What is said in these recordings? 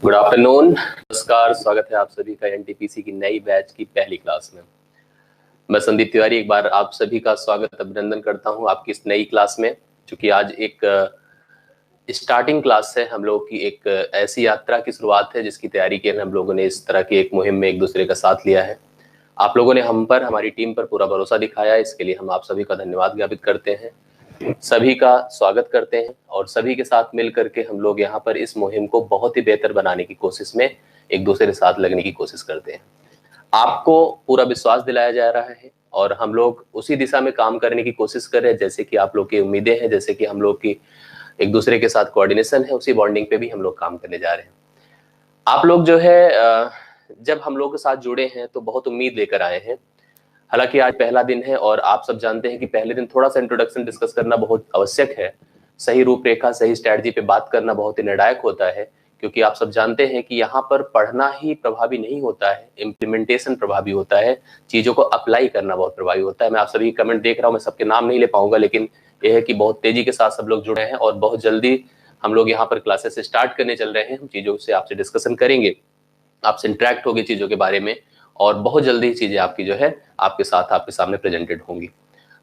Good afternoon, नमस्कार। स्वागत है आप सभी का एनटीपीसी की नई बैच की पहली क्लास में। मैं संदीप तिवारी एक बार आप सभी का स्वागत अभिनंदन करता हूं आपकी इस नई क्लास में, क्योंकि आज एक स्टार्टिंग क्लास है। हम लोगों की एक ऐसी यात्रा की शुरुआत है जिसकी तैयारी के लिए हम लोगों ने इस तरह की एक मुहिम में एक दूसरे का साथ लिया है। आप लोगों ने हम पर, हमारी टीम पर पूरा भरोसा दिखाया है, इसके लिए हम आप सभी का धन्यवाद ज्ञापित करते हैं, सभी का स्वागत करते हैं और सभी के साथ मिल करके हम लोग यहाँ पर इस मुहिम को बहुत ही बेहतर बनाने की कोशिश में एक दूसरे के साथ लगने की कोशिश करते हैं। आपको पूरा विश्वास दिलाया जा रहा है और हम लोग उसी दिशा में काम करने की कोशिश कर रहे हैं, जैसे कि आप लोग की उम्मीदें हैं, जैसे कि हम लोग की एक दूसरे के साथ कोऑर्डिनेशन है, उसी बॉन्डिंग पे भी हम लोग काम करने जा रहे हैं। आप लोग जो है जब हम लोग के साथ जुड़े हैं तो बहुत उम्मीद लेकर आए हैं। हालांकि आज पहला दिन है और आप सब जानते हैं कि पहले दिन थोड़ा सा इंट्रोडक्शन डिस्कस करना बहुत आवश्यक है। सही रूपरेखा, सही स्ट्रैटेजी पे बात करना बहुत ही निर्णायक होता है, क्योंकि आप सब जानते हैं कि यहाँ पर पढ़ना ही प्रभावी नहीं होता है, इम्प्लीमेंटेशन प्रभावी होता है, चीजों को अप्लाई करना बहुत प्रभावी होता है। मैं आप सभी कमेंट देख रहा हूँ, मैं सबके नाम नहीं ले पाऊंगा, लेकिन यह है कि बहुत तेजी के साथ सब लोग जुड़े हैं और बहुत जल्दी हम लोग यहाँ पर क्लासेस स्टार्ट करने चल रहे हैं। हम चीजों से आपसे डिस्कशन करेंगे, आपसे इंटरेक्ट होगी चीजों के बारे में और बहुत जल्दी चीजें आपकी जो है आपके साथ, आपके सामने प्रेजेंटेड होंगी।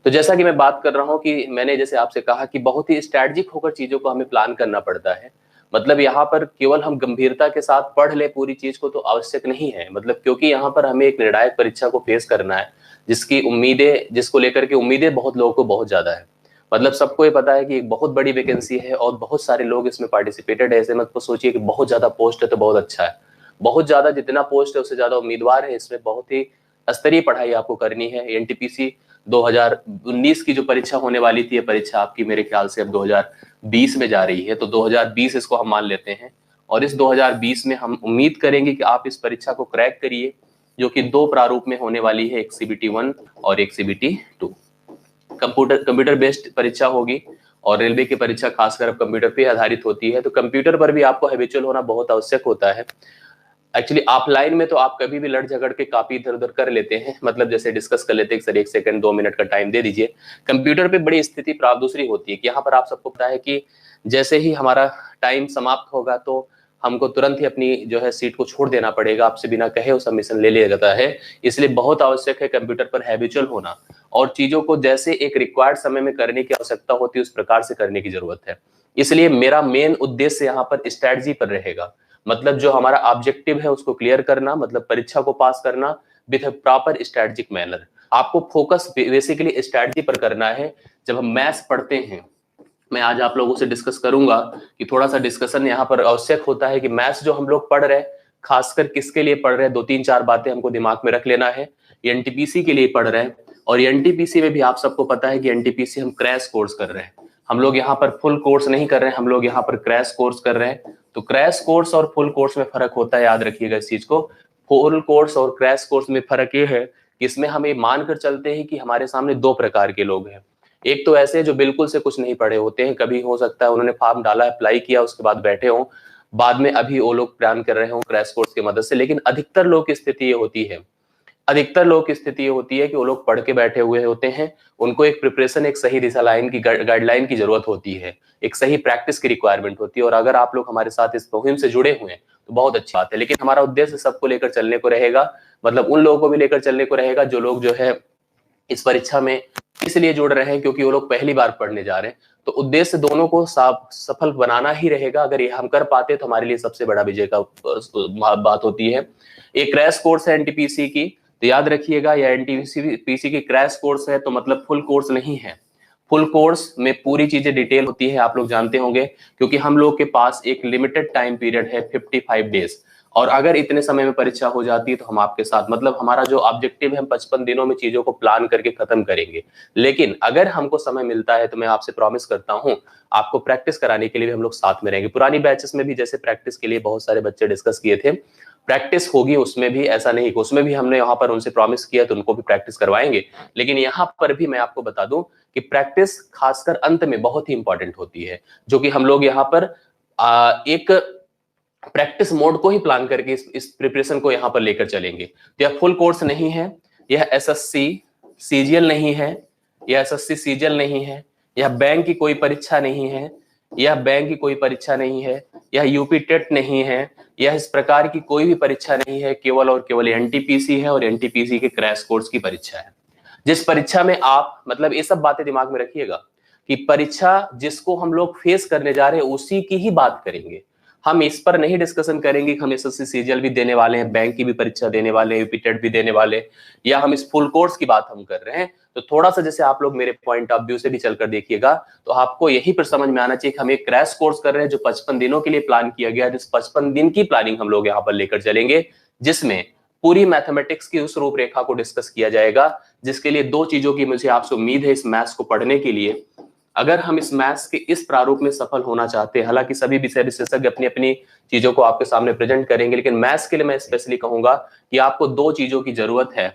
तो जैसा कि मैं बात कर रहा हूं कि मैंने जैसे आपसे कहा कि बहुत ही स्ट्रैटेजिक होकर चीजों को हमें प्लान करना पड़ता है। मतलब यहाँ पर केवल हम गंभीरता के साथ पढ़ ले पूरी चीज को तो आवश्यक नहीं है, मतलब क्योंकि यहाँ पर हमें एक निर्णायक परीक्षा को फेस करना है, जिसकी उम्मीदें, जिसको लेकर के उम्मीदें बहुत लोगों को बहुत ज्यादा है। मतलब सबको ये पता है कि एक बहुत बड़ी वैकेंसी है और बहुत सारे लोग इसमें पार्टिसिपेटेड है। ऐसे मत को सोचिए कि बहुत ज्यादा पोस्ट है तो बहुत अच्छा है, बहुत ज्यादा, जितना पोस्ट है उससे ज्यादा उम्मीदवार है। इसमें बहुत ही स्तरीय पढ़ाई आपको करनी है। एनटीपीसी 2019 की जो परीक्षा होने वाली थी, ये परीक्षा आपकी मेरे ख्याल से अब 2020 में जा रही है, तो 2020 इसको हम मान लेते हैं। और इस 2020 में हम उम्मीद करेंगे कि आप इस परीक्षा को क्रैक करिए, जो कि दो प्रारूप में होने वाली है, एक CBT 1 और एक CBT 2। कंप्यूटर बेस्ड परीक्षा होगी और रेलवे की परीक्षा खासकर अब कंप्यूटर पे आधारित होती है, तो कंप्यूटर पर भी आपको हैबिचुअल होना बहुत आवश्यक होता है। एक्चुअली ऑफलाइन में तो आप कभी भी लड़ झगड़ के काफी इधर उधर कर लेते हैं, मतलब जैसे डिस्कस कर लेते हैं सर 1 सेकंड 2 मिनट का टाइम दे दीजिए। कंप्यूटर पे बड़ी स्थिति प्राप्त दूसरी होती है कि यहाँ पर आप सबको पता है कि जैसे ही हमारा टाइम समाप्त होगा तो हमको तुरंत ही अपनी जो है सीट को छोड़ देना पड़ेगा, आपसे बिना कहे वो सबमिशन ले लिया जाता है। इसलिए बहुत आवश्यक है कंप्यूटर पर हैबिचुअल होना और चीजों को जैसे एक रिक्वायर्ड समय में करने की आवश्यकता होती है उस प्रकार से करने की जरूरत है। इसलिए मेरा मेन उद्देश्य यहाँ पर स्ट्रैटेजी पर रहेगा, मतलब जो हमारा ऑब्जेक्टिव है उसको क्लियर करना, मतलब परीक्षा को पास करना विद प्रॉपर स्ट्रैटेजिक मैनर। आपको फोकस बेसिकली स्ट्रैटेजी पर करना है। जब हम मैथ्स पढ़ते हैं, मैं आज आप लोगों से डिस्कस करूंगा कि थोड़ा सा डिस्कशन यहाँ पर आवश्यक होता है कि मैथ्स जो हम लोग पढ़ रहे हैं खासकर किसके लिए पढ़ रहे हैं, 2-3-4 बातें हमको दिमाग में रख लेना है। ये एनटीपीसी के लिए पढ़ रहे हैं और एनटीपीसी में भी आप सबको पता है कि एनटीपीसी हम क्रैश कोर्स कर रहे हैं। हम लोग यहाँ पर फुल कोर्स नहीं कर रहे हैं, हम लोग यहाँ पर क्रैश कोर्स कर रहे हैं। तो क्रैश कोर्स और फुल कोर्स में फर्क होता है, याद रखिएगा इस चीज को। फुल कोर्स और क्रैश कोर्स में फर्क ये है कि इसमें हम ये मानकर चलते हैं कि हमारे सामने दो प्रकार के लोग हैं। एक तो ऐसे जो बिल्कुल से कुछ नहीं पढ़े होते हैं, कभी हो सकता है उन्होंने फॉर्म डाला, अप्लाई किया, उसके बाद बैठे हों, बाद में अभी वो लोग प्लान कर रहे हो क्रैश कोर्स की मदद से। लेकिन अधिकतर लोग की स्थिति ये होती है, अधिकतर लोग की स्थिति ये होती है कि वो लोग पढ़ के बैठे हुए होते हैं, उनको एक प्रिपरेशन, एक सही दिशा लाइन की गाइडलाइन की जरूरत होती है, एक सही प्रैक्टिस की रिक्वायरमेंट होती है। और अगर आप लोग हमारे साथ इस मुहिम से जुड़े हुए हैं तो बहुत अच्छी बात है, लेकिन हमारा उद्देश्य सबको लेकर चलने को रहेगा, मतलब उन लोगों को भी लेकर चलने को रहेगा जो लोग जो है इस परीक्षा में इसलिए जुड़ रहे हैं क्योंकि वो लोग पहली बार पढ़ने जा रहे हैं। तो उद्देश्य दोनों को सफल बनाना ही रहेगा। अगर ये हम कर पाते तो हमारे लिए सबसे बड़ा विजय का बात होती है। एक क्रैश कोर्स है एनटीपीसी की, तो याद रखिएगा यह एनटीपीसी की क्रैश कोर्स है, तो मतलब फुल कोर्स नहीं है। फुल कोर्स में पूरी चीजें डिटेल होती है, आप लोग जानते होंगे, क्योंकि हम लोग के पास एक लिमिटेड टाइम पीरियड है 55 डेज। और अगर इतने समय में परीक्षा हो जाती है तो हम आपके साथ, मतलब हमारा जो ऑब्जेक्टिव है, हम 55 दिनों में चीजों को प्लान करके खत्म करेंगे। लेकिन अगर हमको समय मिलता है तो मैं आपसे प्रॉमिस करता हूं आपको प्रैक्टिस कराने के लिए भी हम लोग साथ में रहेंगे। पुरानी बैचेस में भी जैसे प्रैक्टिस के लिए बहुत सारे बच्चे डिस्कस किए थे, प्रैक्टिस होगी उसमें भी, ऐसा नहीं कि उसमें भी हमने यहाँ पर उनसे प्रॉमिस किया तो उनको भी प्रैक्टिस करवाएंगे। लेकिन यहाँ पर भी मैं आपको बता दूं कि प्रैक्टिस खासकर अंत में बहुत ही इंपॉर्टेंट होती है, जो कि हम लोग यहाँ पर एक प्रैक्टिस मोड को ही प्लान करके इस प्रिपरेशन को यहां पर लेकर चलेंगे। तो यह फुल कोर्स नहीं है, यह एसएससी सीजीएल नहीं है, यह एसएससी सीजीएल नहीं है, यह बैंक की कोई परीक्षा नहीं है, यह बैंक की कोई परीक्षा नहीं है, यह यूपी टेट नहीं है, यह इस प्रकार की कोई भी परीक्षा नहीं है, केवल और केवल एनटीपीसी है और एनटीपीसी के क्रैश कोर्स की परीक्षा है। जिस परीक्षा में आप, मतलब ये सब बातें दिमाग में रखिएगा कि परीक्षा जिसको हम लोग फेस करने जा रहे हैं उसी की ही बात करेंगे। हम इस पर नहीं डिस्कशन करेंगे कि हम एसएससी सीजीएल भी देने वाले हैं, बैंक की भी परीक्षा देने वाले हैं, यूपी टेट भी देने वाले, या हम इस फुल कोर्स की बात हम कर रहे हैं। तो थोड़ा सा जैसे आप लोग मेरे पॉइंट ऑफ व्यू से भी चलकर देखिएगा तो आपको यही पर समझ में आना चाहिए कि हम एक क्रैश कोर्स कर रहे हैं जो 55 दिनों के लिए प्लान किया गया है। जिस 55 दिन की प्लानिंग हम लोग यहाँ पर लेकर चलेंगे, जिसमें पूरी मैथमेटिक्स की उस रूपरेखा को डिस्कस किया जाएगा, जिसके लिए दो चीजों की मुझे आपसे उम्मीद है इस मैथ्स को पढ़ने के लिए। अगर हम इस मैथ्स के इस प्रारूप में सफल होना चाहते हैं, हालांकि सभी विषय विशेषज्ञ अपनी अपनी चीजों को आपके सामने प्रेजेंट करेंगे, लेकिन मैथ्स के लिए मैं स्पेशली कहूंगा कि आपको दो चीजों की जरूरत है।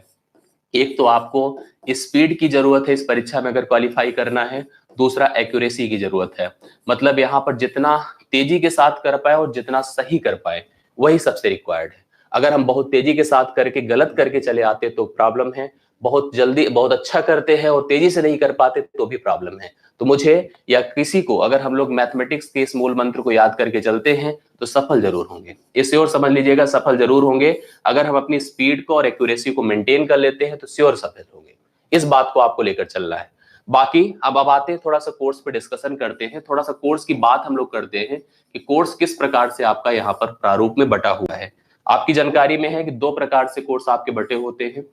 एक तो आपको स्पीड की जरूरत है इस परीक्षा में अगर क्वालिफाई करना है, दूसरा एक्यूरेसी की जरूरत है। मतलब यहाँ पर जितना तेजी के साथ कर पाए और जितना सही कर पाए वही सबसे रिक्वायर्ड है। अगर हम बहुत तेजी के साथ करके गलत करके चले आते तो प्रॉब्लम है, बहुत जल्दी बहुत अच्छा करते हैं और तेजी से नहीं कर पाते तो भी प्रॉब्लम है। तो मुझे या किसी को, अगर हम लोग मैथमेटिक्स के इस मूल मंत्र को याद करके चलते हैं तो सफल जरूर होंगे। इसे और समझ लीजिएगा, सफल जरूर होंगे। अगर हम अपनी स्पीड को और एक्यूरेसी को मेंटेन कर लेते हैं तो श्योर सफल होंगे। इस बात को आपको लेकर चलना है। बाकी अब आते हैं थोड़ा सा कोर्स पे डिस्कशन करते हैं, थोड़ा सा कोर्स की बात हम लोग करते हैं कि कोर्स किस प्रकार से आपका यहाँ पर प्रारूप में बटा हुआ है। आपकी जानकारी में है कि दो प्रकार से कोर्स आपके बटे होते हैं।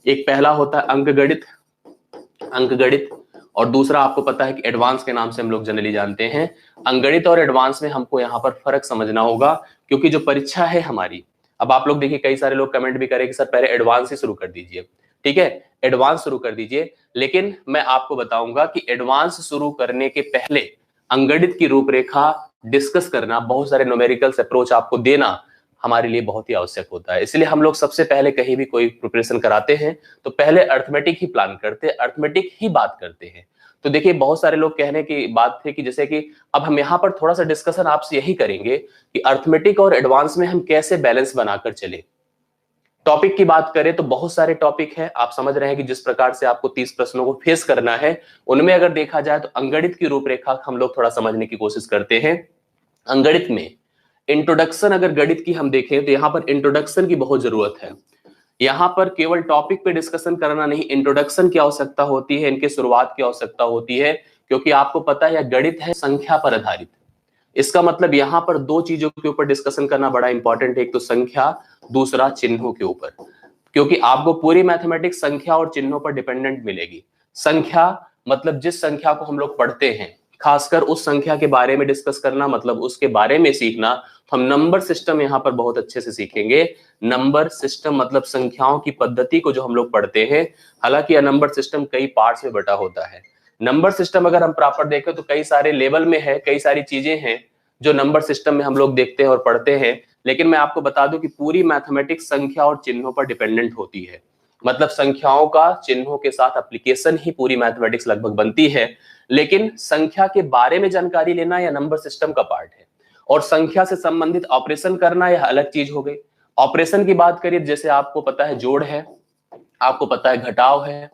एक पहला होता है अंकगणित और दूसरा आपको पता है कि एडवांस के नाम से हम लोग जनरली जानते हैं। अंकगणित और एडवांस में हमको यहाँ पर फर्क समझना होगा, क्योंकि जो परीक्षा है हमारी, अब आप लोग देखिए कई सारे लोग कमेंट भी करें कि सर पहले एडवांस ही शुरू कर दीजिए। ठीक है, एडवांस शुरू कर दीजिए, लेकिन मैं आपको बताऊंगा कि एडवांस शुरू करने के पहले अंकगणित की रूपरेखा डिस्कस करना, बहुत सारे न्यूमेरिकल्स अप्रोच आपको देना हमारे लिए बहुत ही आवश्यक होता है। इसलिए हम लोग सबसे पहले कहीं भी कोई प्रिपरेशन कराते हैं तो पहले अर्थमेटिक ही प्लान करते हैं, अर्थमेटिक ही बात करते हैं। तो देखिए बहुत सारे लोग कहने की बात थी कि जैसे कि अब हम यहाँ पर थोड़ा सा डिस्कशन आपसे यही करेंगे कि अर्थमेटिक और एडवांस में हम कैसे बैलेंस बनाकर चले। टॉपिक की बात करें तो बहुत सारे टॉपिक हैं, आप समझ रहे हैं कि जिस प्रकार से आपको 30 प्रश्नों को फेस करना है, उनमें अगर देखा जाए तो अंकगणित की रूपरेखा हम लोग थोड़ा समझने की कोशिश करते हैं। अंकगणित में इंट्रोडक्शन अगर गणित की हम देखें तो यहाँ पर इंट्रोडक्शन की बहुत जरूरत है। यहाँ पर केवल टॉपिक पे डिस्कशन करना नहीं, इंट्रोडक्शन की आवश्यकता होती है, इनके शुरुआत की आवश्यकता होती है, क्योंकि आपको पता है यह गणित है संख्या पर आधारित। इसका मतलब यहाँ पर दो चीजों के ऊपर डिस्कशन करना बड़ा इंपॉर्टेंट है, एक तो संख्या, दूसरा चिन्हों के ऊपर, क्योंकि आपको पूरी मैथमेटिक्स संख्या और चिन्हों पर डिपेंडेंट मिलेगी। संख्या मतलब जिस संख्या को हम लोग पढ़ते हैं, खासकर उस संख्या के बारे में डिस्कस करना, मतलब उसके बारे में सीखना। तो हम नंबर सिस्टम यहाँ पर बहुत अच्छे से सीखेंगे। नंबर सिस्टम मतलब संख्याओं की पद्धति को जो हम लोग पढ़ते हैं, हालांकि यह नंबर सिस्टम कई पार्ट्स में बटा होता है। नंबर सिस्टम अगर हम प्रॉपर देखें तो कई सारे लेवल में है, कई सारी चीजें हैं जो नंबर सिस्टम में हम लोग देखते हैं और पढ़ते हैं। लेकिन मैं आपको बता दूं कि पूरी मैथमेटिक्स संख्या और चिन्हों पर डिपेंडेंट होती है। मतलब संख्याओं का चिन्हों के साथ एप्लीकेशन ही पूरी मैथमेटिक्स लगभग बनती है। लेकिन संख्या के बारे में जानकारी लेना या नंबर सिस्टम का पार्ट है, और संख्या से संबंधित ऑपरेशन करना यह अलग चीज हो गई। ऑपरेशन की बात करिए, जैसे आपको पता है जोड़ है, आपको पता है घटाव है,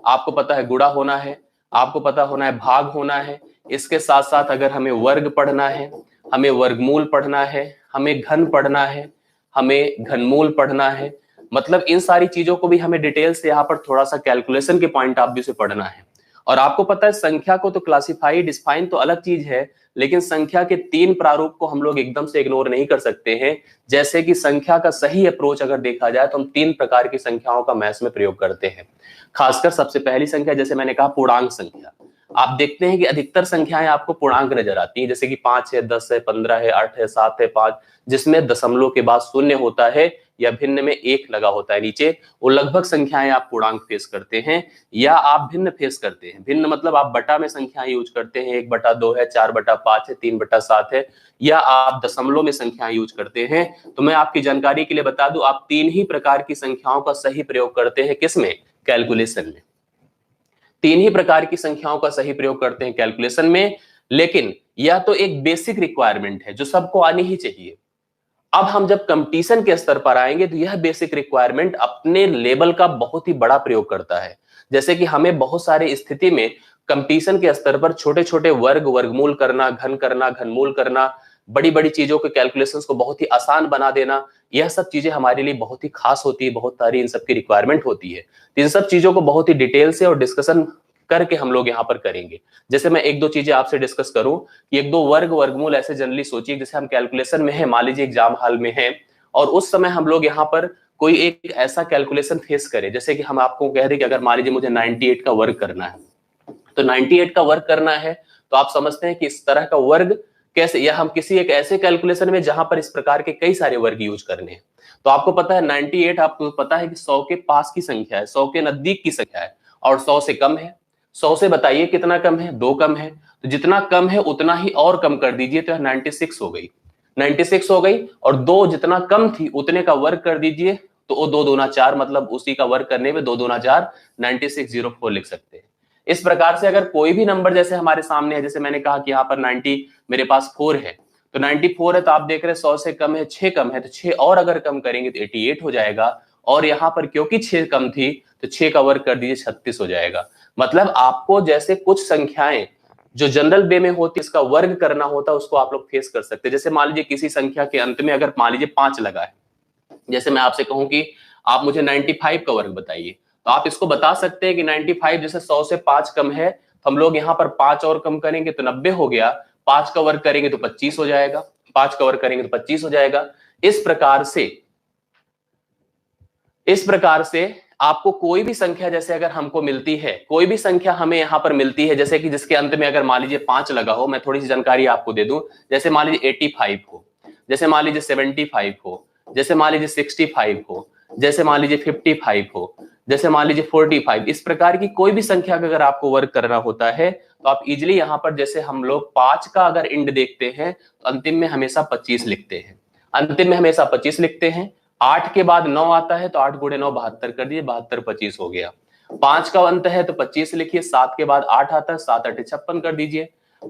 आपको पता है गुणा होना है, आपको पता होना है भाग होना है। इसके साथ साथ अगर हमें वर्ग पढ़ना है, हमें वर्गमूल पढ़ना है, हमें घन पढ़ना है, हमें घनमूल पढ़ना है, मतलब इन सारी चीजों को भी हमें डिटेल से यहाँ पर थोड़ा सा कैलकुलेशन के पॉइंट ऑफ व्यू से पढ़ना है। और आपको पता है संख्या को तो क्लासिफाई डिफाइन तो अलग चीज है, लेकिन संख्या के 3 प्रारूप को हम लोग एकदम से इग्नोर नहीं कर सकते हैं। जैसे कि संख्या का सही अप्रोच अगर देखा जाए तो हम 3 प्रकार की संख्याओं का मैथ्स में प्रयोग करते हैं। खासकर सबसे पहली संख्या, जैसे मैंने कहा, पूर्णांक संख्या। आप देखते हैं कि अधिकतर संख्याएं आपको पूर्णांक नजर आती हैं, जैसे कि 5 है, 10 है, 15 है, 8 है, 7 है, 5, जिसमें दशमलव के बाद शून्य होता है या भिन्न में 1 लगा होता है नीचे। वो लगभग संख्याएं आप पूर्णांक फेस करते हैं, या आप भिन्न फेस करते हैं। भिन्न मतलब आप बटा में संख्याएं यूज करते हैं, 1/2 है, 4/5 है, 3/7 है, या आप दशमलव में संख्याएं यूज करते हैं। तो मैं आपकी जानकारी के लिए बता दूं, आप 3 ही प्रकार की संख्याओं का सही प्रयोग करते हैं। किसमें? कैलकुलेशन में। 3 ही प्रकार की संख्याओं का सही प्रयोग करते हैं कैलकुलेशन में। लेकिन यह तो एक बेसिक रिक्वायरमेंट है जो सबको आनी ही चाहिए। अब हम जब कंपटीशन के स्तर पर आएंगे तो यह बेसिक रिक्वायरमेंट अपने लेवल का बहुत ही बड़ा प्रयोग करता है। जैसे कि हमें बहुत सारे स्थिति में कंपटीशन के स्तर पर छोटे छोटे वर्ग, वर्गमूल करना, घन करना, घनमूल करना, बड़ी बड़ी चीजों के कैलकुलेशंस को बहुत ही आसान बना देना, यह सब चीजें हमारे लिए बहुत ही खास होती है, बहुत सारी इन सब की रिक्वायरमेंट होती है। तो इन सब चीजों को बहुत ही डिटेल से और डिस्कशन करके हम लोग यहाँ पर करेंगे। जैसे मैं एक दो चीजें आपसे डिस्कस करूं कि एक दो वर्गमूल ऐसे जनरली सोचिए, जैसे हम कैलकुलेशन में है, मान लीजिए एग्जाम हॉल में है और उस समय हम लोग यहाँ पर कोई एक ऐसा कैलकुलेशन फेस करें, जैसे कि हम आपको कह रहे कि अगर मान लीजिए मुझे 98 का वर्ग करना है, तो 98 का वर्ग करना है, तो आप समझते हैं कि इस तरह का वर्ग कैसे, या हम किसी एक ऐसे कैलकुलेशन में जहां पर इस प्रकार के कई सारे वर्ग यूज करने हैं। तो आपको पता है 98 आपको पता है कि 100 के पास की संख्या है, 100 के नजदीक की संख्या है और 100 से कम है। 100 से बताइए कितना कम है, 2 कम है, तो जितना कम है उतना ही और कम कर दीजिए, तो 96 हो गई, 96 हो गई, और 2 जितना कम थी उतने का वर्ग कर दीजिए, तो वो 2 दूना 4, मतलब उसी का वर्ग करने में 2 दूना 4, 9604 लिख सकते हैं। इस प्रकार से अगर कोई भी नंबर जैसे हमारे सामने है, जैसे मैंने कहा कि यहाँ पर 90 मेरे पास 4 है, तो 94 है, तो आप देख रहे हैं 100 से कम है, 6 कम है, तो 6 और अगर कम करेंगे तो 88 हो जाएगा, और यहाँ पर क्योंकि 6 कम थी तो 6 का वर्ग कर दीजिए, 36 हो जाएगा। मतलब आपको जैसे कुछ संख्याएं जो जनरल वे में होती है इसका वर्ग करना होता है, उसको आप लोग फेस कर सकते हैं। जैसे मान लीजिए किसी संख्या के अंत में अगर मान लीजिए 5 लगा है, जैसे मैं आपसे कहूं कि आप मुझे 95 का वर्ग बताइए, तो आप इसको बता सकते हैं कि 95 जैसे 100 से 5 कम है, तो हम लोग यहाँ पर 5 और कम करेंगे तो 90 हो गया, 5 का वर्ग करेंगे तो 25 हो जाएगा, 5 का वर्ग करेंगे तो 25 हो जाएगा। इस प्रकार से आपको कोई भी संख्या जैसे अगर हमको मिलती है, कोई भी संख्या हमें यहाँ पर मिलती है, जैसे कि जिसके अंत में अगर मान लीजिए 5 लगा हो, मैं थोड़ी सी जानकारी आपको दे दूं, जैसे मान लीजिए 85 हो, जैसे मान लीजिए 75 हो, जैसे मान लीजिए 65 हो, जैसे मान लीजिए 55 हो, जैसे मान लीजिए 45, इस प्रकार की कोई भी संख्या का अगर आपको वर्ग करना होता है तो आप इजिली यहाँ पर, जैसे हम लोग 5 का अगर इंड देखते हैं तो अंतिम में हमेशा 25 लिखते हैं, अंतिम में हमेशा 25 लिखते हैं। 8 के बाद 9 आता है तो 8 गुणे 9 72 कर दिए, 72 25 हो गया। 5 का अंत है तो 25 लिखिए, 7 के बाद 8 आता है, 7 8 56 कर दीजिए।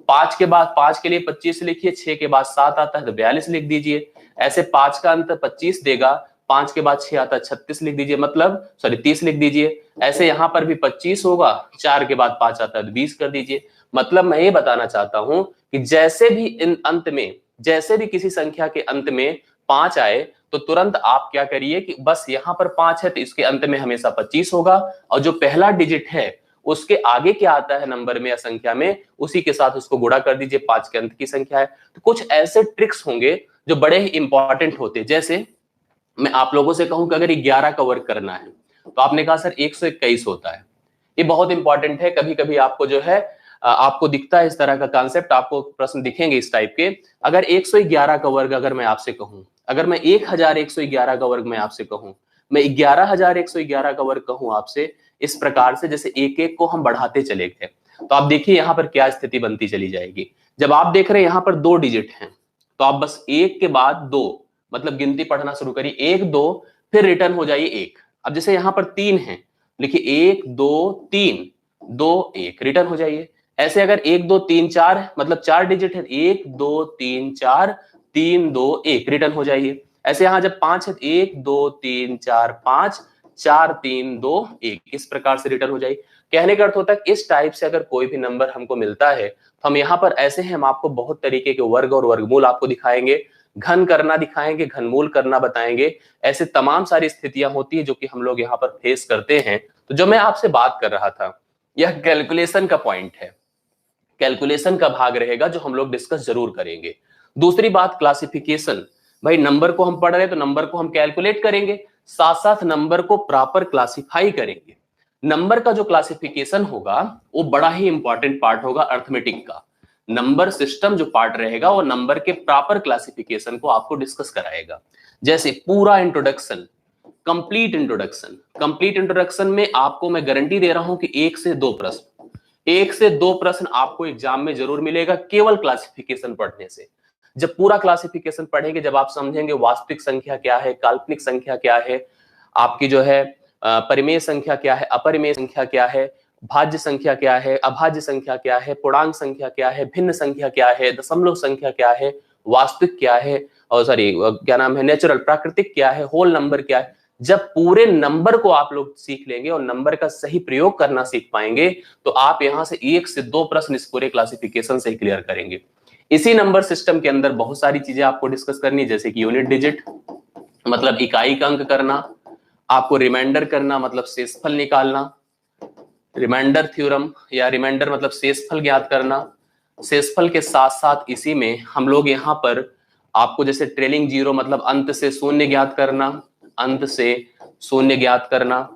5 के बाद 5 के लिए 25 लिखिए, 6 के बाद 7 आता है तो 42 लिख दीजिए। ऐसे 5 का अंत 25 देगा, 5 के बाद 6 आता है 36 लिख दीजिए, मतलब 30 लिख दीजिए। ऐसे यहाँ पर भी 25 होगा, 4 के बाद 5 आता है तो 20 कर दीजिए। मतलब मैं ये बताना चाहता हूं कि जैसे भी इन अंत में, जैसे भी किसी संख्या के अंत में 5 आए तो तुरंत आप क्या करिए कि बस यहाँ पर 5 है तो इसके अंत में हमेशा 25 होगा, और जो पहला डिजिट है उसके आगे क्या आता है नंबर में या संख्या में, उसी के साथ उसको गुणा कर दीजिए, 5 के अंत की संख्या है। तो कुछ ऐसे ट्रिक्स होंगे जो बड़े ही इंपॉर्टेंट होते हैं। जैसे मैं आप लोगों से कहूं कि अगर 11 का वर्ग करना है तो आपने कहा सर 121 होता है, ये बहुत इंपॉर्टेंट है। कभी कभी आपको जो है आपको दिखता है इस तरह का कॉन्सेप्ट, आपको प्रश्न दिखेंगे इस टाइप के। अगर 111 का वर्ग अगर मैं आपसे कहूं, अगर मैं 1111 का वर्ग मैं आपसे कहूं, मैं 11111 का वर्ग कहूं आपसे, इस प्रकार से जैसे एक एक को हम बढ़ाते चले गए, तो आप देखिए यहां पर क्या स्थिति बनती चली जाएगी। जब आप देख रहे हैं यहां पर 2 डिजिट हैं, तो आप बस 1 के बाद 2 मतलब गिनती पढ़ना शुरू करिए, 1 2 फिर रिटर्न हो जाइए 1। अब जैसे यहां पर 3 है, लिखिए 1 2 3 2 1 रिटर्न हो जाइए। ऐसे अगर 1 2 3 4 मतलब 4 डिजिट है, 1 2 3 4 3 2 1 रिटर्न हो जाइए। ऐसे यहां जब 5 है, 1 2 3 4 5 4 3 2 1 इस प्रकार से रिटर्न हो जाइए। कहने का अर्थ होता है इस टाइप से अगर कोई भी नंबर हमको मिलता है तो हम यहाँ पर ऐसे हैं, हम आपको बहुत तरीके के वर्ग और वर्गमूल आपको दिखाएंगे, घन करना दिखाएंगे, घनमूल करना बताएंगे। ऐसे तमाम सारी स्थितियां होती है जो कि हम लोग यहाँ पर फेस करते हैं। तो जो मैं आपसे बात कर रहा था, यह कैलकुलेशन का पॉइंट है, कैलकुलेशन का भाग रहेगा जो हम लोग डिस्कस जरूर करेंगे। दूसरी बात क्लासिफिकेशन, भाई नंबर को हम पढ़ रहे हैं तो नंबर को हम कैलकुलेट करेंगे, साथ साथ नंबर को प्रॉपर क्लासिफाई करेंगे। नंबर का जो क्लासिफिकेशन होगा वो बड़ा ही इंपॉर्टेंट पार्ट होगा अर्थमेटिक का। नंबर सिस्टम जो पार्ट रहेगा वो नंबर के प्रॉपर क्लासिफिकेशन को आपको डिस्कस कराएगा। जैसे पूरा introduction, complete introduction, complete introduction में आपको मैं गारंटी दे रहा हूं कि 1 से 2 प्रश्न, 1 से 2 प्रश्न आपको एग्जाम में जरूर मिलेगा केवल क्लासिफिकेशन पढ़ने से। जब पूरा क्लासिफिकेशन पढ़ेंगे, जब आप समझेंगे वास्तविक संख्या क्या है, काल्पनिक संख्या क्या है, आपकी जो है परिमेय संख्या क्या है, अपरिमेय संख्या क्या है, भाज्य संख्या क्या है, अभाज्य संख्या क्या है, पूर्णांक संख्या क्या है, भिन्न संख्या क्या है, दशमलव संख्या क्या है, वास्तविक क्या है, और सॉरी क्या नाम है, नेचुरल प्राकृतिक क्या है, होल नंबर क्या है। जब पूरे नंबर को आप लोग सीख लेंगे और नंबर का सही प्रयोग करना सीख पाएंगे तो आप यहां से 1 से 2 प्रश्न इस पूरे क्लासिफिकेशन से ही क्लियर करेंगे। इसी नंबर सिस्टम के अंदर बहुत सारी चीजें आपको डिस्कस करनी है, जैसे कि यूनिट डिजिट मतलब इकाई का अंक करना, आपको रिमाइंडर करना मतलब शेषफल निकालना, रिमाइंडर थ्योरम या रिमाइंडर मतलब शेषफल ज्ञात करना। शेषफल के साथ साथ इसी में हम लोग यहाँ पर आपको जैसे ट्रेलिंग जीरो मतलब अंत से शून्य ज्ञात करना, अंत से शून्य ज्ञात करना।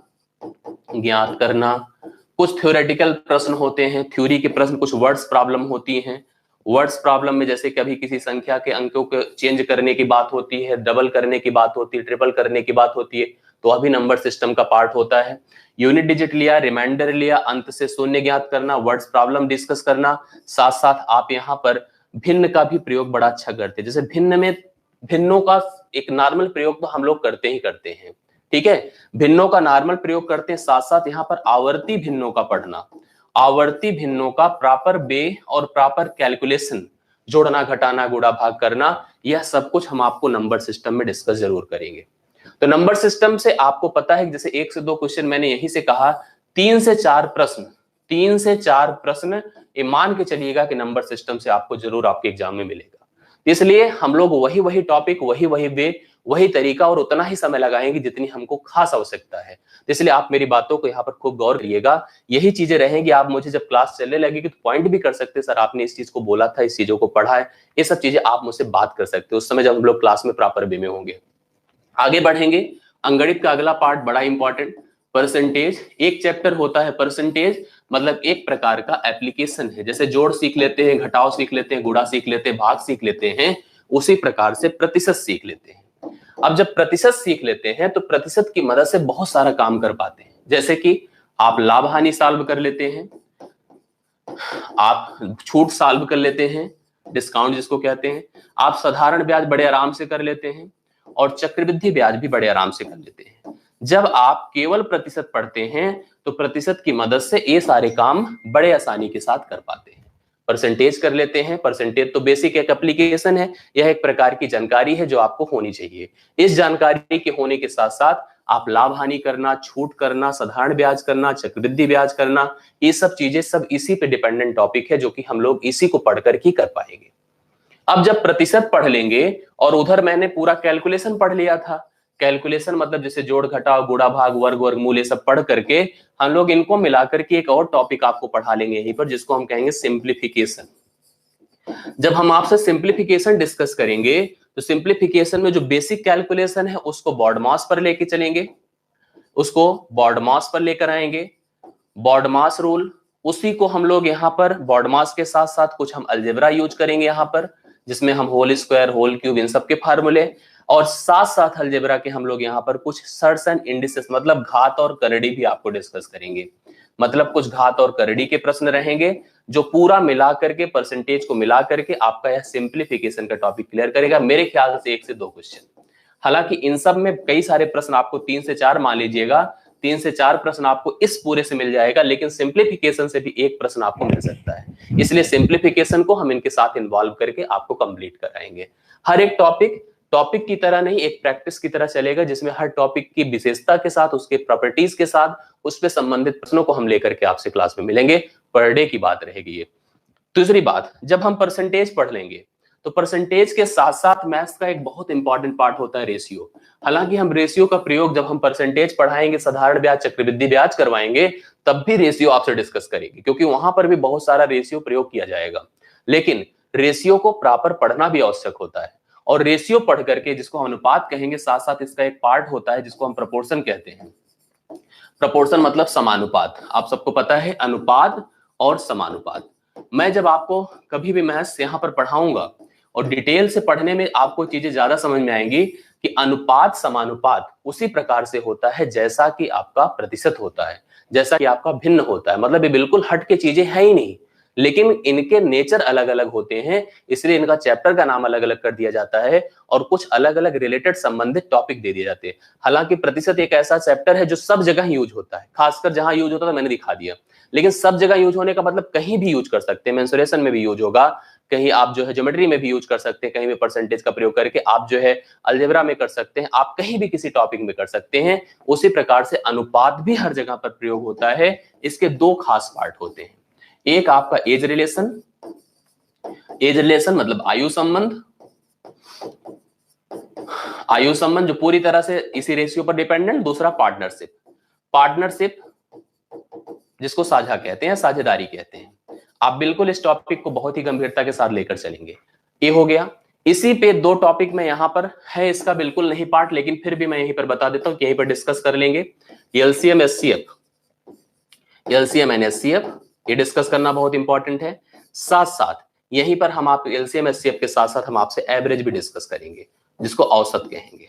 कुछ थ्योरेटिकल प्रश्न होते हैं, थ्योरी के प्रश्न, कुछ वर्ड्स प्रॉब्लम होती हैं। वर्ड्स प्रॉब्लम में जैसे कभी किसी संख्या के अंकों को चेंज करने की बात होती है, डबल करने की बात होती है, ट्रिपल करने की बात होती है, तो अभी नंबर सिस्टम का पार्ट होता है। यूनिट डिजिट लिया, रिमाइंडर लिया, अंत से शून्य ज्ञात करना, वर्ड्स प्रॉब्लम डिस्कस करना। साथ साथ आप यहाँ पर भिन्न का भी प्रयोग बड़ा अच्छा करते हैं। जैसे भिन्न में भिन्नों का एक नॉर्मल प्रयोग तो हम लोग करते ही करते हैं, ठीक है, भिन्नों का नॉर्मल प्रयोग करते हैं। साथ साथ यहाँ पर आवर्ती भिन्नों का पढ़ना, आवर्ती भिन्नों का प्रॉपर वे और प्रॉपर कैलकुलेशन, जोड़ना घटाना गुणा भाग करना, यह सब कुछ हम आपको नंबर सिस्टम में डिस्कस जरूर करेंगे। तो नंबर सिस्टम से आपको पता है कि जैसे 1 से 2 क्वेश्चन मैंने यही से कहा, 3 से 4 प्रश्न ये मान के चलिएगा कि नंबर सिस्टम से आपको जरूर आपके एग्जाम में मिलेगा। इसलिए हम लोग वही टॉपिक, वही वे, वही तरीका और उतना ही समय लगाएंगे जितनी हमको खास आवश्यकता है। तो इसलिए आप मेरी बातों को यहाँ पर खूब गौर करिएगा। यही चीजें रहेंगी, आप मुझे जब क्लास चलने लगेगी तो पॉइंट भी कर सकते हैं, सर आपने इस चीज को बोला था, इस चीजों को पढ़ा है, ये सब चीजें आप मुझसे बात कर सकते हो उस समय जब हम लोग क्लास में प्रॉपर वे में होंगे। आगे बढ़ेंगे, अंगणित का अगला पार्ट बड़ा इंपॉर्टेंट, परसेंटेज। एक चैप्टर होता है परसेंटेज, मतलब एक प्रकार का एप्लीकेशन है। जैसे जोड़ सीख लेते हैं, घटाव सीख लेते हैं, गुणा सीख लेते हैं, भाग सीख लेते हैं, उसी प्रकार से प्रतिशत सीख लेते हैं। अब जब प्रतिशत सीख लेते हैं तो प्रतिशत की मदद से बहुत सारा काम कर पाते हैं। जैसे कि आप लाभ हानि सॉल्व कर लेते हैं, आप छूट सॉल्व कर लेते हैं, डिस्काउंट जिसको कहते हैं, आप साधारण ब्याज बड़े आराम से कर लेते हैं, और चक्रवृद्धि ब्याज भी बड़े आराम से कर लेते हैं। जब आप केवल प्रतिशत पढ़ते हैं तो प्रतिशत की मदद से ये सारे काम बड़े आसानी के साथ कर पाते हैं। परसेंटेज कर लेते हैं, परसेंटेज तो बेसिक एक एप्लीकेशन है, यह एक प्रकार की जानकारी है जो आपको होनी चाहिए। इस जानकारी के होने के साथ साथ आप लाभ हानि करना, छूट करना, साधारण ब्याज करना, चक्रवृद्धि ब्याज करना, ये सब चीजें सब इसी पे डिपेंडेंट टॉपिक है जो कि हम लोग इसी को पढ़कर ही कर पाएंगे। अब जब प्रतिशत पढ़ लेंगे और उधर मैंने पूरा कैलकुलेशन पढ़ लिया था, कैलकुलेशन मतलब जैसे जोड़ घटाव गुणा भाग वर्ग वर्गमूल ये सब पढ़ करके हम लोग इनको मिलाकर के एक और टॉपिक आपको पढ़ा लेंगे यहीं पर, जिसको हम कहेंगे सिंप्लीफिकेशन। जब हम आपसे सिंप्लीफिकेशन डिस्कस करेंगे तो सिंप्लीफिकेशन में जो बेसिक कैलकुलेशन है उसको बॉड मास पर लेके चलेंगे, उसको बॉड मास पर लेकर आएंगे, बॉड मास रूल, उसी को हम लोग यहाँ पर बॉड मास के साथ साथ कुछ हम अलजेब्रा यूज करेंगे यहाँ पर, जिसमें हम होल स्क्वायर, होल क्यूब, इन सब के फार्मूले, और साथ साथ अलजेब्रा के हम लोग यहाँ पर कुछ सर्ट्स एंड इंडिसेस मतलब घात और करड़ी भी आपको डिस्कस करेंगे। मतलब कुछ घात और करड़ी के प्रश्न रहेंगे जो पूरा मिला करके परसेंटेज को मिला करके आपका यह सिंप्लीफिकेशन का टॉपिक क्लियर करेगा। मेरे ख्याल से 1 से 2 क्वेश्चन, हालांकि इन सब में कई सारे प्रश्न आपको 3 से 4 मान लीजिएगा, 3 से 4 प्रश्न आपको इस पूरे से मिल जाएगा, लेकिन सिंप्लीफिकेशन से भी एक प्रश्न आपको मिल सकता है। इसलिए सिंप्लीफिकेशन को हम इनके साथ इन्वॉल्व करके आपको कंप्लीट कराएंगे। हर एक टॉपिक की तरह नहीं, एक प्रैक्टिस की तरह चलेगा, जिसमें हर टॉपिक की विशेषता के साथ, उसके प्रॉपर्टीज के साथ, उससे संबंधित प्रश्नों को हम लेकर के आपसे क्लास में मिलेंगे। पर डे की बात रहेगी ये। दूसरी बात, जब हम परसेंटेज पढ़ लेंगे तो परसेंटेज के साथ साथ मैथ्स का एक बहुत इंपॉर्टेंट पार्ट होता है रेशियो। हालांकि हम रेशियो का प्रयोग जब हम परसेंटेज पढ़ाएंगे, साधारण ब्याज, चक्रवृद्धि ब्याज करवाएंगे, तब भी रेशियो आपसे डिस्कस करेंगे, क्योंकि वहां पर भी बहुत सारा रेशियो प्रयोग किया जाएगा। लेकिन रेशियो को प्रॉपर पढ़ना भी आवश्यक होता है, और रेशियो पढ़ करके, जिसको हम अनुपात कहेंगे, साथ साथ इसका एक पार्ट होता है जिसको हम प्रोपोर्शन कहते हैं। प्रोपोर्शन मतलब समानुपात, आप सबको पता है, अनुपात और समानुपात। मैं जब आपको कभी भी मैथ्स यहाँ पर पढ़ाऊंगा और डिटेल से पढ़ने में आपको चीजें ज्यादा समझ में आएंगी कि अनुपात समानुपात उसी प्रकार से होता है जैसा कि आपका प्रतिशत होता है, जैसा कि आपका भिन्न होता है। मतलब ये बिल्कुल हट के चीजें है ही नहीं, लेकिन इनके नेचर अलग अलग होते हैं, इसलिए इनका चैप्टर का नाम अलग अलग कर दिया जाता है और कुछ अलग अलग रिलेटेड संबंधित टॉपिक दे दिए जाते हैं। हालांकि प्रतिशत एक ऐसा चैप्टर है जो सब जगह यूज होता है, खासकर जहां यूज होता है मैंने दिखा दिया, लेकिन सब जगह यूज होने का मतलब कहीं भी यूज कर सकते हैं। मेंसुरेशन में भी यूज होगा, कहीं आप जो है ज्योमेट्री में भी यूज कर सकते हैं, कहीं भी परसेंटेज का प्रयोग करके आप जो है अलजेब्रा में कर सकते हैं, आप कहीं भी किसी टॉपिक में कर सकते हैं। उसी प्रकार से अनुपात भी हर जगह पर प्रयोग होता है। इसके 2 खास पार्ट होते हैं, एक आपका एज रिलेशन एज रिलेशन मतलब आयु संबंध, आयु संबंध जो पूरी तरह से इसी रेशियो पर डिपेंडेंट। दूसरा पार्टनरशिप, पार्टनरशिप जिसको साझा कहते हैं, साझेदारी कहते हैं। आप बिल्कुल इस टॉपिक को बहुत ही गंभीरता के साथ लेकर चलेंगे। ये हो गया। इसी पे दो टॉपिक में यहां पर है, इसका बिल्कुल नहीं पार्ट, लेकिन फिर भी मैं यहीं पर बता देता हूं कि यहीं पर डिस्कस कर लेंगे। LCM HCF, LCM and HCF ये डिस्कस करना बहुत इंपॉर्टेंट है। साथ साथ यहीं पर हम आप एलसीएम एचसीएफ के साथ साथ हम आपसे एवरेज भी डिस्कस करेंगे, जिसको औसत कहेंगे।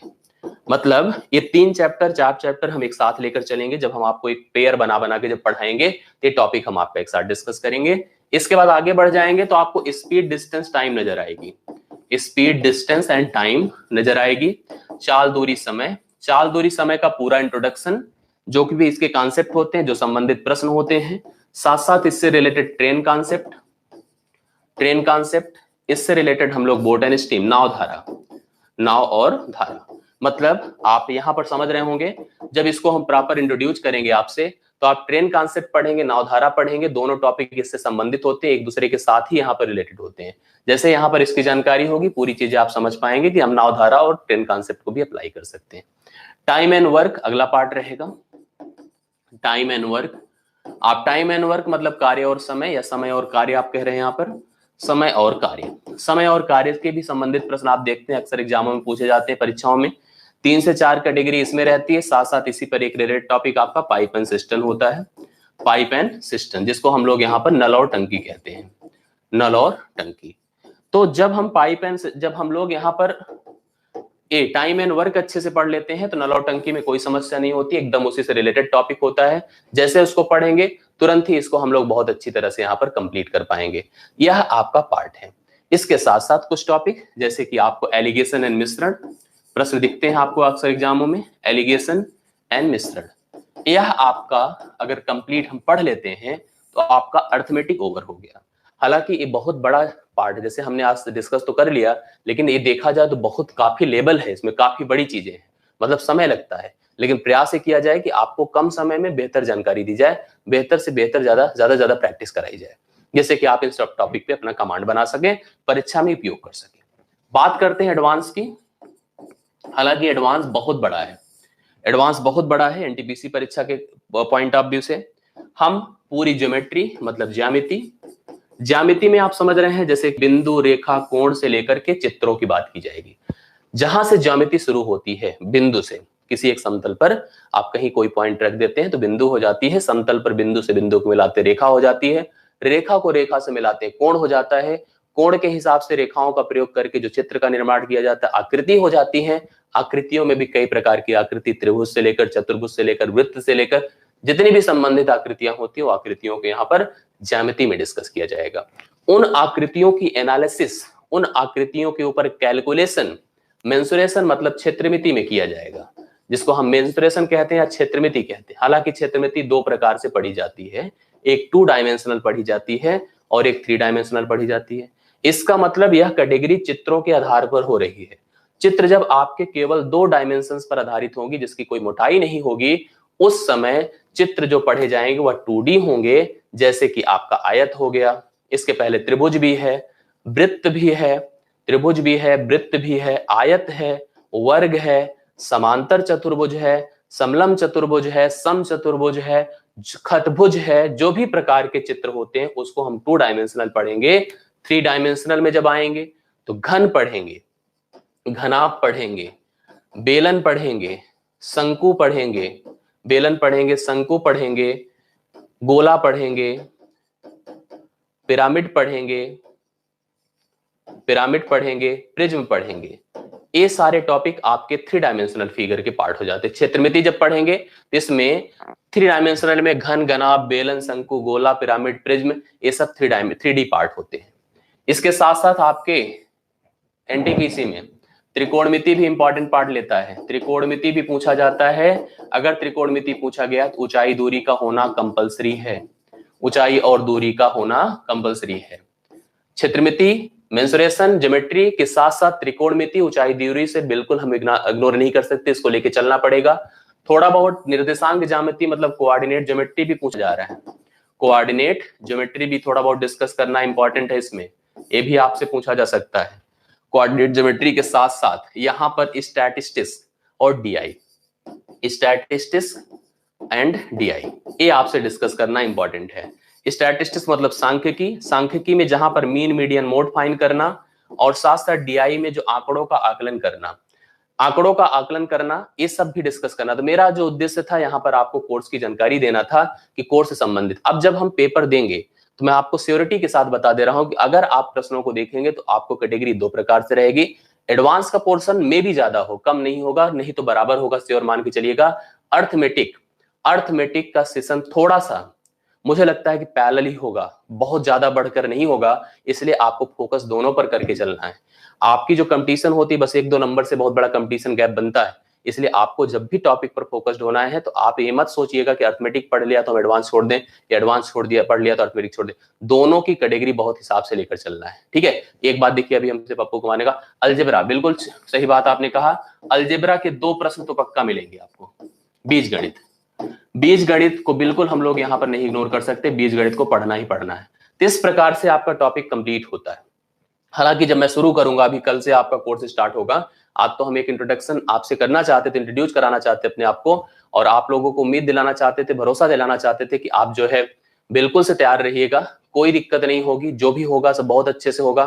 मतलब ये 3 चैप्टर 4 चैप्टर हम एक साथ लेकर चलेंगे। जब हम आपको एक पेयर बना बना के जब पढ़ाएंगे तो ये टॉपिक हम आपका एक साथ डिस्कस करेंगे। इसके बाद आगे बढ़ जाएंगे तो आपको स्पीड डिस्टेंस टाइम नजर आएगी, स्पीड डिस्टेंस एंड टाइम नजर आएगी। चाल दूरी समय, चाल दूरी समय का पूरा इंट्रोडक्शन, जो कि भी इसके कॉन्सेप्ट होते हैं, जो संबंधित प्रश्न होते हैं। साथ साथ इससे related train concept, train concept, इससे रिलेटेड हम लोग बोट एंड स्टीम, नाव धारा, नाव और धारा। मतलब आप यहां पर समझ रहे होंगे, जब इसको हम प्रॉपर इंट्रोड्यूस करेंगे आपसे, तो आप ट्रेन कॉन्सेप्ट पढ़ेंगे, नाव धारा पढ़ेंगे। दोनों टॉपिक इससे संबंधित होते हैं, एक दूसरे के साथ ही यहाँ पर रिलेटेड होते हैं। जैसे यहाँ पर इसकी जानकारी होगी, पूरी चीजें आप समझ पाएंगे कि हम नाव धारा और ट्रेन कॉन्सेप्ट को भी अप्लाई कर सकते हैं। टाइम एंड वर्क अगला पार्ट रहेगा। टाइम एंड वर्क, आप टाइम एंड वर्क मतलब कार्य और समय, या समय और कार्य आप कह रहे हैं यहाँ पर, समय और कार्य। समय और कार्य के भी संबंधित प्रश्न आप देखते हैं अक्सर एग्जामों में पूछे जाते हैं, परीक्षाओं में। 3 से 4 कैटेगरी इसमें रहती है। साथ साथ इसी पर एक रिलेटेड टॉपिक आपका पाइप एंड सिस्टम होता है, पाइप एंड सिस्टम, जिसको हम लोग यहाँ पर नल और टंकी कहते हैं, नल और टंकी। तो जब हम पाइप एंड, जब हम लोग यहाँ पर ए टाइम एंड वर्क अच्छे से पढ़ लेते हैं तो नल और टंकी में कोई समस्या नहीं होती, एकदम उसी से रिलेटेड टॉपिक होता है। जैसे उसको पढ़ेंगे तुरंत ही इसको हम लोग बहुत अच्छी तरह से यहाँ पर कंप्लीट कर पाएंगे। यह आपका पार्ट है। इसके साथ साथ कुछ टॉपिक, जैसे कि आपको एलिगेशन एंड मिश्रण, प्रश्न दिखते हैं आपको अक्सर एग्जामों में, एलिगेशन एंड मिश्रण। यह आपका अगर कंप्लीट हम पढ़ लेते हैं तो आपका अर्थमेटिक ओवर हो गया। हालांकि ये बहुत बड़ा पार्ट है, जैसे हमने आज डिस्कस तो कर लिया, लेकिन ये देखा जाए तो बहुत काफी लेवल है इसमें, काफी बड़ी चीजें हैं, मतलब समय लगता है। लेकिन प्रयास ये किया जाए कि आपको कम समय में बेहतर जानकारी दी जाए, बेहतर से बेहतर ज्यादा प्रैक्टिस कराई जाए, जैसे कि आप इस टॉपिक पे अपना कमांड बना सकें, परीक्षा में उपयोग कर सकें। बात करते हैं एडवांस की। हालांकि एडवांस बहुत बड़ा है, एडवांस बहुत बड़ा है एनटीपीसी परीक्षा के पॉइंट ऑफ व्यू से। हम पूरी ज्योमेट्री मतलब ज्यामिति, ज्यामिति में आप समझ रहे हैं, जैसे बिंदु, रेखा, कोण से लेकर के चित्रों की बात की जाएगी। जहां से ज्यामिति शुरू होती है, बिंदु से, किसी एक समतल पर आप कहीं कोई पॉइंट रख देते हैं तो बिंदु हो जाती है, समतल पर बिंदु से बिंदु को मिलाते रेखा हो जाती है, रेखा को रेखा से मिलाते कोण हो जाता है, कोण के हिसाब से रेखाओं का प्रयोग करके जो चित्र का निर्माण किया जाता है आकृति हो जाती है। आकृतियों में भी कई प्रकार की आकृति, त्रिभुज से लेकर चतुर्भुज से लेकर वृत्त से लेकर जितनी भी संबंधित आकृतियां होती है वो आकृतियों के यहाँ पर ज्यामिति में डिस्कस किया जाएगा। उन आकृतियों की एनालिसिस, उन आकृतियों के ऊपर कैलकुलेशन, मेंसुरेशन मतलब क्षेत्रमिति में किया जाएगा, जिसको हम मेंसुरेशन कहते हैं या क्षेत्रमिति कहते हैं। हालांकि क्षेत्रमिति 2 प्रकार से पढ़ी जाती है, एक 2 डायमेंशनल पढ़ी जाती है और एक 3 डायमेंशनल पढ़ी जाती है। इसका मतलब यह कैटेगरी चित्रों के आधार पर हो रही है। चित्र जब आपके केवल 2 डायमेंशंस पर आधारित होंगी, जिसकी कोई मोटाई नहीं होगी, उस समय चित्र जो पढ़े जाएंगे वह 2D होंगे। जैसे कि आपका आयत हो गया, इसके पहले त्रिभुज भी है, वृत्त भी है, त्रिभुज भी है, वृत्त भी है, आयत है, वर्ग है, समांतर चतुर्भुज है, समलंब चतुर्भुज है, सम चतुर्भुज है, खतभुज है। जो भी प्रकार के चित्र होते हैं उसको हम 2 डायमेंशनल पढ़ेंगे। 3 डायमेंशनल में जब आएंगे तो घन पढ़ेंगे, घनाभ पढ़ेंगे, बेलन पढ़ेंगे, शंकु पढ़ेंगे, बेलन पढ़ेंगे, शंकु पढ़ेंगे, गोला पढ़ेंगे, पिरामिड पढ़ेंगे, पिरामिड पढ़ेंगे, प्रिज्म पढ़ेंगे। ये सारे टॉपिक आपके 3 डायमेंशनल फिगर के पार्ट हो जाते हैं। क्षेत्रमिति जब पढ़ेंगे तो इसमें 3 डायमेंशनल में घन, घनाभ, बेलन, शंकु, गोला, पिरामिड, प्रिज्म, ये सब 3D पार्ट होते हैं। इसके साथ साथ आपके एनटीपीसी में त्रिकोणमिति भी इंपॉर्टेंट पार्ट लेता है। त्रिकोणमिति भी पूछा जाता है। अगर त्रिकोणमिति पूछा गया तो ऊंचाई दूरी का होना कंपलसरी है, ऊंचाई और दूरी का होना कंपलसरी है। क्षेत्रमिति, मेंसुरेशन, ज्योमेट्री के साथ साथ त्रिकोणमिति, ऊंचाई दूरी से बिल्कुल हम इग्नोर नहीं कर सकते, इसको लेके चलना पड़ेगा। थोड़ा बहुत निर्देशांक ज्यामिति मतलब कोऑर्डिनेट ज्योमेट्री भी पूछा जा रहा है, कोऑर्डिनेट ज्योमेट्री भी थोड़ा बहुत डिस्कस करना इंपॉर्टेंट है इसमें। ये भी आपसे पूछा जा सकता है। कोऑर्डिनेट ज्योमेट्री के साथ साथ यहां पर स्टैटिस्टिक्स और डीआई, स्टैटिस्टिक्स एंड डीआई, ये आपसे डिस्कस करना इंपॉर्टेंट है। स्टैटिस्टिक्स मतलब सांख्यिकी, सांख्यिकी में जहां पर मीन मीडियन मोड फाइंड करना, और साथ साथ डीआई में जो आंकड़ों का आकलन करना, आंकड़ों का आकलन करना, ये सब भी डिस्कस करना। तो मेरा जो उद्देश्य था यहाँ पर आपको कोर्स की जानकारी देना था कि कोर्स से संबंधित। अब जब हम पेपर देंगे तो मैं आपको श्योरिटी के साथ बता दे रहा हूं कि अगर आप प्रश्नों को देखेंगे तो आपको कैटेगरी दो प्रकार से रहेगी। एडवांस का पोर्शन में भी ज्यादा हो, कम नहीं होगा, नहीं तो बराबर होगा, श्योर मान के चलिएगा। अर्थमेटिक, अर्थमेटिक का सेशन थोड़ा सा मुझे लगता है कि पैरेलल ही होगा, बहुत ज्यादा बढ़कर नहीं होगा, इसलिए आपको फोकस दोनों पर करके चलना है। आपकी जो कंपटीशन होती है बस एक दो नंबर से बहुत बड़ा कंपटीशन गैप बनता है, इसलिए आपको जब भी टॉपिक पर फोकस्ड होना है तो आप ये मत सोचिएगा कि अर्थमेटिक पढ़ लिया तो हम एडवांस छोड़ दें, या एडवांस छोड़ दिया पढ़ लिया तो अर्थमेटिक छोड़ दें। दोनों की कैटेगरी बहुत हिसाब से लेकर चलना है, ठीक है। एक बात देखिए, अभी हमसे पप्पू कुमार का अलजेब्रा, बिल्कुल सही बात आपने कहा, अलजेब्रा के दो प्रश्न तो पक्का मिलेंगे आपको। बीज गणित, बीज गणित को बिल्कुल हम लोग यहाँ पर नहीं इग्नोर कर सकते, बीज गणित को पढ़ना ही पढ़ना है। तो इस प्रकार से आपका टॉपिक कंप्लीट होता है। हालांकि जब मैं शुरू करूंगा, अभी कल से आपका कोर्स स्टार्ट होगा, आज तो हम एक इंट्रोडक्शन आपसे करना चाहते थे, इंट्रोड्यूस कराना चाहते अपने आप को, और आप लोगों को उम्मीद दिलाना चाहते थे, भरोसा दिलाना चाहते थे कि आप जो है बिल्कुल से तैयार रहिएगा, कोई दिक्कत नहीं होगी, जो भी होगा सब बहुत अच्छे से होगा।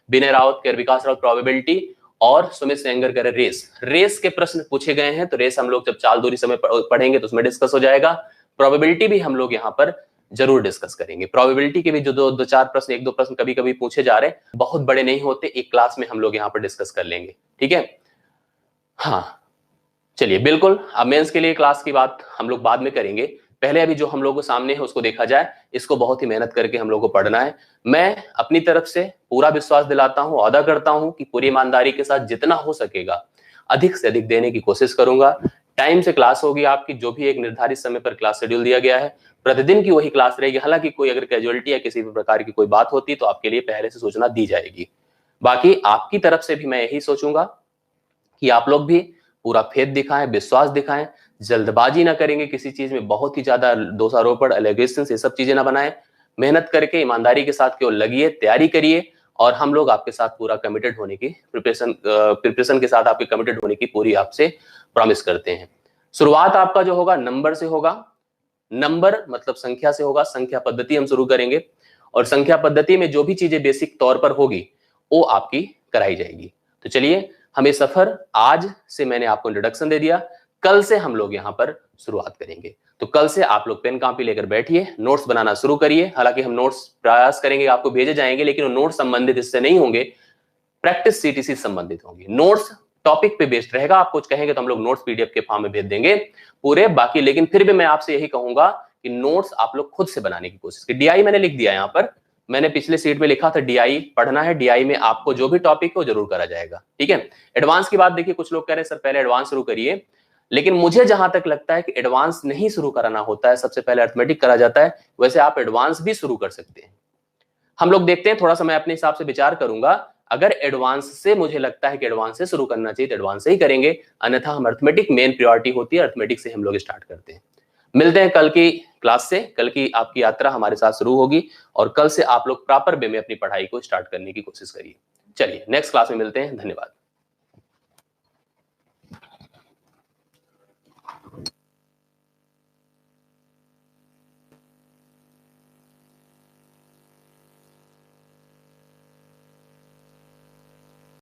विनय रावत के विकास रावत प्रोबेबिलिटी और सुमित सेंगर करे रेस, रेस के प्रश्न पूछे गए हैं, तो रेस हम लोग जब चाल दूरी समय पढ़ेंगे तो उसमें डिस्कस हो जाएगा। प्रोबेबिलिटी भी हम लोग यहाँ पर जरूर डिस्कस करेंगे। प्रोबेबिलिटी के भी जो दो चार प्रश्न, एक दो प्रश्न कभी कभी पूछे जा रहे हैं, बहुत बड़े नहीं होते, एक क्लास में हम लोग यहाँ पर डिस्कस कर लेंगे, ठीक है। हाँ चलिए, बिल्कुल अब मेंस के लिए क्लास की बात हम लोग बाद में करेंगे, पहले अभी जो हम लोगों के सामने है उसको देखा जाए। इसको बहुत ही मेहनत करके हम लोग को पढ़ना है। मैं अपनी तरफ से पूरा विश्वास दिलाता हूं, वादा करता हूं कि पूरी ईमानदारी के साथ जितना हो सकेगा अधिक से अधिक देने की कोशिश करूंगा। टाइम से क्लास होगी आपकी, जो भी एक निर्धारित समय पर क्लास शेड्यूल दिया गया है, प्रतिदिन की वही क्लास रहेगी। हालांकि कोई अगर कैजुअलिटी या किसी भी प्रकार की कोई बात होती तो आपके लिए पहले से सूचना दी जाएगी। बाकी आपकी तरफ से भी मैं यही सोचूंगा कि आप लोग भी पूरा फेथ दिखाएं, विश्वास दिखाएं, जल्दबाजी ना करेंगे किसी चीज में, बहुत ही ज्यादा दोषारोपण, एलिगेशंस, ये सब चीजें ना बनाएं। मेहनत करके ईमानदारी के साथ केवल लगिए, तैयारी करिए, और हम लोग आपके साथ पूरा कमिटेड होने की प्रिपरेशन के साथ आपके कमिटेड होने की पूरी आपसे प्रॉमिस करते हैं। शुरुआत आपका जो होगा नंबर से होगा, नंबर मतलब संख्या से होगा, संख्या पद्धति हम शुरू करेंगे, और संख्या पद्धति में जो भी चीजें बेसिक तौर पर होगी वो आपकी कराई जाएगी। तो चलिए, हमें सफर आज से मैंने आपको इंट्रोडक्शन दे दिया, कल से हम लोग यहाँ पर शुरुआत करेंगे। तो कल से आप लोग पेन कॉपी लेकर बैठिए, नोट्स बनाना शुरू करिए। हालांकि हम नोट्स प्रयास करेंगे आपको भेजे जाएंगे, लेकिन वो नोट्स संबंधित इससे नहीं होंगे, प्रैक्टिस सीटीसी संबंधित होंगे। नोट्स टॉपिक पे बेस्ड रहेगा, आप कुछ कहेंगे तो हम लोग नोट्स पीडीएफ के फॉर्म में भेज देंगे पूरे बाकी। लेकिन फिर भी मैं आपसे यही कहूंगा कि नोट्स आप लोग खुद से बनाने की कोशिश करिए। डीआई मैंने लिख दिया यहाँ पर, मैंने पिछले सीट में लिखा था डीआई पढ़ना है, डीआई में आपको जो भी टॉपिक है वो जरूर करा जाएगा, ठीक है। एडवांस की बात देखिए, कुछ लोग कह रहे हैं सर पहले एडवांस शुरू करिए, लेकिन मुझे जहां तक लगता है कि एडवांस नहीं शुरू कराना होता है, सबसे पहले अर्थमेटिक करा जाता है। वैसे आप एडवांस भी शुरू कर सकते हैं, हम लोग देखते हैं, थोड़ा सा मैं अपने हिसाब से विचार करूंगा। अगर एडवांस से मुझे लगता है कि एडवांस से शुरू करना चाहिए तो एडवांस से ही करेंगे, अन्यथा हम अर्थमेटिक मेन प्रायोरिटी होती है, अर्थमेटिक से हम लोग स्टार्ट करते हैं। मिलते हैं कल की क्लास से, कल की आपकी यात्रा हमारे साथ शुरू होगी, और कल से आप लोग प्रॉपर वे में अपनी पढ़ाई को स्टार्ट करने की कोशिश करिए। चलिए नेक्स्ट क्लास में मिलते हैं, धन्यवाद।